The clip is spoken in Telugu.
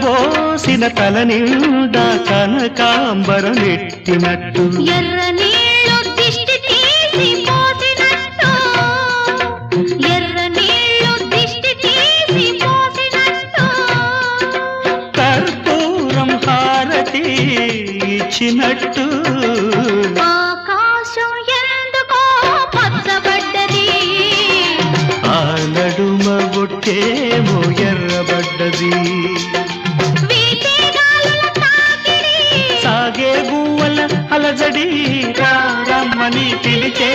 కలబోసిన తల నిండా కనకాంబరమెట్టినట్టు ఎర్ర నీళ్ళు దిష్టి తీసి పోసినట్టు ఎర్ర నీళ్ళు దిష్టి తీసి పోసినట్టు కర్పూరం హారతి ఇచ్చినట్టు ఆకాశం ఎందుకో పచ్చబడ్డది ఆ నడుమ బొట్టేమో ఎర్రబడ్డది వీచే గాలుల తాకిడి సాగే గువ్వల అలజడి రమ్మని పిలిచే